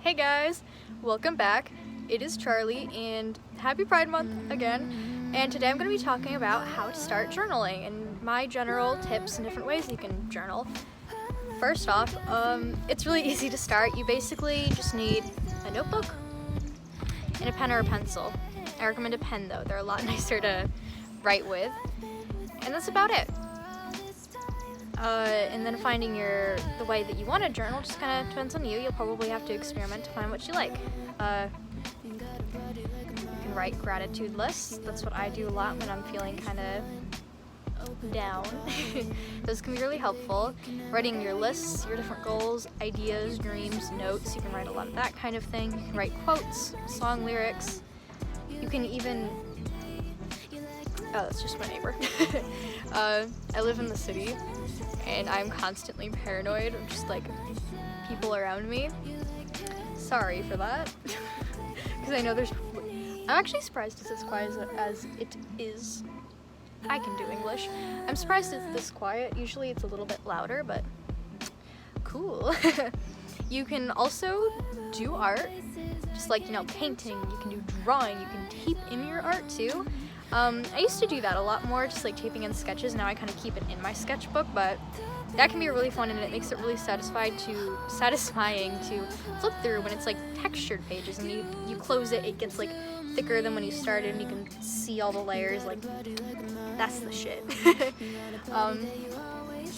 Hey guys, welcome back. It is Charlie and happy Pride Month again. And today I'm going to be talking about how to start journaling and my general tips and different ways you can journal. First off, it's really easy to start. You basically just need a notebook and a pen or a pencil. I recommend a pen though, they're a lot nicer to write with. And that's about it. And then finding the way that you want to journal just kind of depends on you. You'll probably have to experiment to find what you like. You can write gratitude lists. That's what I do a lot when I'm feeling kind of down. Those can be really helpful. Writing your lists, your different goals, ideas, dreams, notes. You can write a lot of that kind of thing. You can write quotes, song lyrics. You can even... Oh, that's just my neighbor. I live in the city. And I'm constantly paranoid of just like people around me. Sorry for that. Because I know I'm actually surprised it's as quiet as it is. I can do English. I'm surprised it's this quiet. Usually it's a little bit louder, but cool. You can also do art, just like, painting. You can do drawing. You can tape in your art too. I used to do that a lot more, just like taping in sketches. Now I kind of keep it in my sketchbook, but that can be really fun and it makes it really satisfying to flip through when it's like textured pages and you close it, it gets like thicker than when you started and you can see all the layers. Like, that's the shit.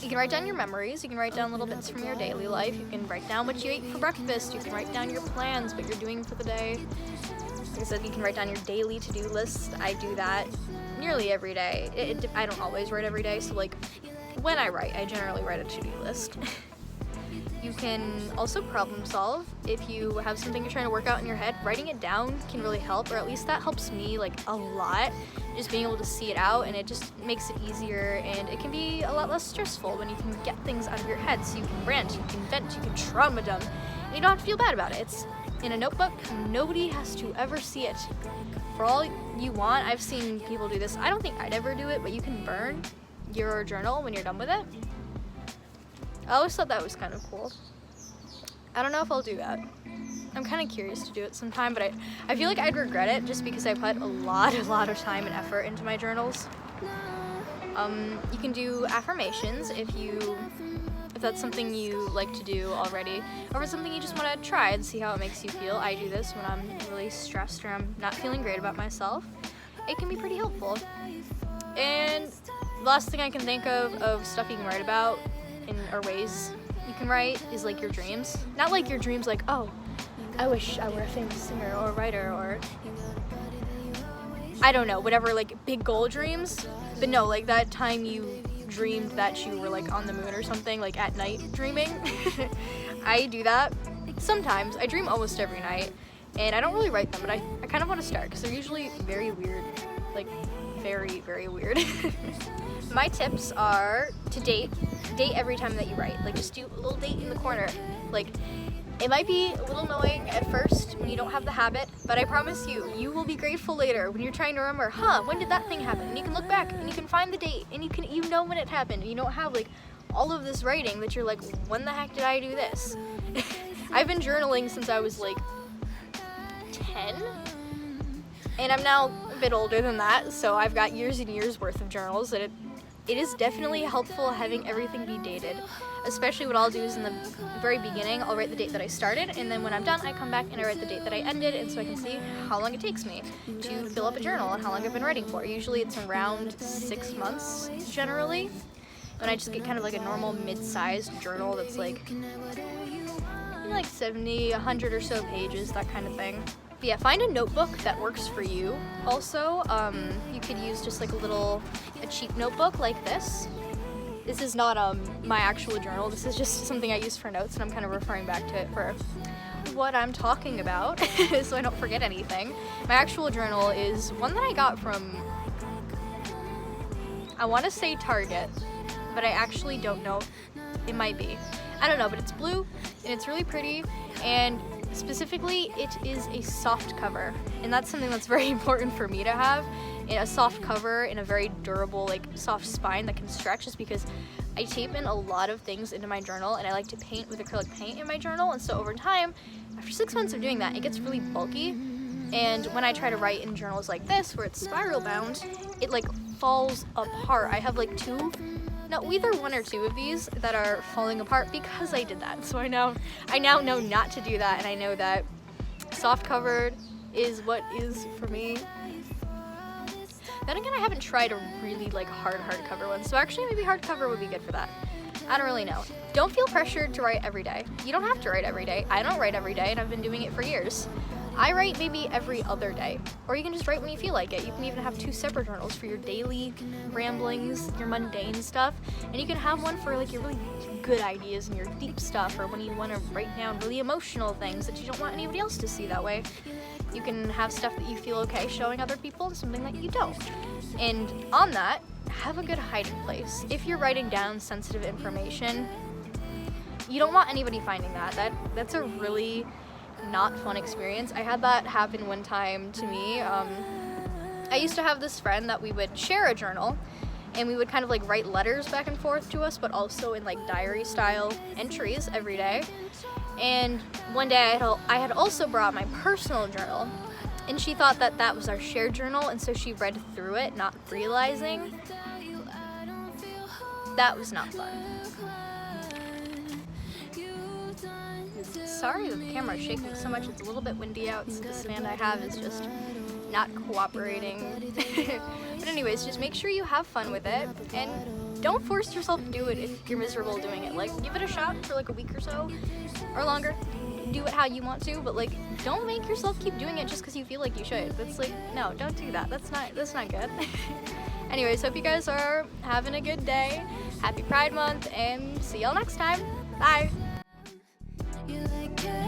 You can write down your memories, you can write down little bits from your daily life, you can write down what you ate for breakfast, you can write down your plans, what you're doing for the day. Like I said, you can write down your daily to-do list. I do that nearly every day. I don't always write every day, so like when I write, I generally write a to-do list. You can also problem solve. If you have something you're trying to work out in your head, writing it down can really help, or at least that helps me like a lot. Just being able to see it out, and it just makes it easier, and it can be a lot less stressful when you can get things out of your head, so you can rant, you can vent, you can trauma dump, and you don't have to feel bad about it. It's in a notebook, nobody has to ever see it. For all you want, I've seen people do this. I don't think I'd ever do it, but you can burn your journal when you're done with it. I always thought that was kind of cool. I don't know if I'll do that. I'm kind of curious to do it sometime, but I feel like I'd regret it just because I put a lot of time and effort into my journals. You can do affirmations if that's something you like to do already, or if it's something you just want to try and see how it makes you feel. I do this when I'm really stressed or I'm not feeling great about myself. It can be pretty helpful. And the last thing I can think of stuff you can write about or ways you can write is like your dreams. Not like your dreams like, oh, I wish I were a famous singer or a writer or I don't know, whatever, like big goal dreams. But no, like that time you dreamed that you were like on the moon or something, like at night dreaming. I do that sometimes. I dream almost every night and I don't really write them, but I kind of want to start because they're usually very weird, like very, very weird. My tips are to date every time that you write. Like just do a little date in the corner. Like it might be a little annoying at first when you don't have the habit, but I promise you will be grateful later when you're trying to remember, when did that thing happen? And you can look back and you can find the date and you know when it happened. And you don't have like all of this writing that you're like, when the heck did I do this? I've been journaling since I was like 10, and I'm now a bit older than that, so I've got years and years worth of journals, and it is definitely helpful having everything be dated. Especially what I'll do is in the very beginning, I'll write the date that I started, and then when I'm done, I come back and I write the date that I ended, and so I can see how long it takes me to fill up a journal and how long I've been writing for. Usually it's around 6 months, generally. And I just get kind of like a normal mid-sized journal that's like 70, 100 or so pages, that kind of thing. But yeah, find a notebook that works for you. Also, you could use just like a cheap notebook like this. This is not my actual journal. This is just something I use for notes, and I'm kind of referring back to it for what I'm talking about, so I don't forget anything. My actual journal is one that I got from, I want to say Target, but I actually don't know. It might be. I don't know, but it's blue, and it's really pretty, and specifically, it is a soft cover, and that's something that's very important for me to have. A soft cover and a very durable, like soft spine that can stretch, is because I tape in a lot of things into my journal, and I like to paint with acrylic paint in my journal, and so over time, after 6 months of doing that, it gets really bulky. And when I try to write in journals like this, where it's spiral bound, it like falls apart. I have like either 1 or 2 of these that are falling apart because I did that. So I now know not to do that, and I know that soft covered is what is for me. Then again, I haven't tried a really like hardcover one, so actually maybe hardcover would be good for that. I don't really know. Don't feel pressured to write every day. You don't have to write every day. I don't write every day, and I've been doing it for years. I write maybe every other day, or you can just write when you feel like it. You can even have 2 separate journals for your daily ramblings, your mundane stuff, and you can have one for like your really good ideas and your deep stuff, or when you want to write down really emotional things that you don't want anybody else to see. That way you can have stuff that you feel okay showing other people and something that you don't. And on that, have a good hiding place. If you're writing down sensitive information, you don't want anybody finding that. That's a really not fun experience. I had that happen one time to me. I used to have this friend that we would share a journal, and we would kind of like write letters back and forth to us, but also in like diary style entries every day. And one day I had also brought my personal journal, and she thought that that was our shared journal, and so she read through it, not realizing. That was not fun. Sorry that the camera is shaking so much. It's a little bit windy out, so the stand I have is just not cooperating. But anyways, just make sure you have fun with it, and don't force yourself to do it if you're miserable doing it. Like, give it a shot for like a week or so, or longer. Do it how you want to, but like, don't make yourself keep doing it just because you feel like you should. That's like, no, don't do that. That's not good. Anyways, hope you guys are having a good day. Happy Pride Month, and see y'all next time. Bye. You like it?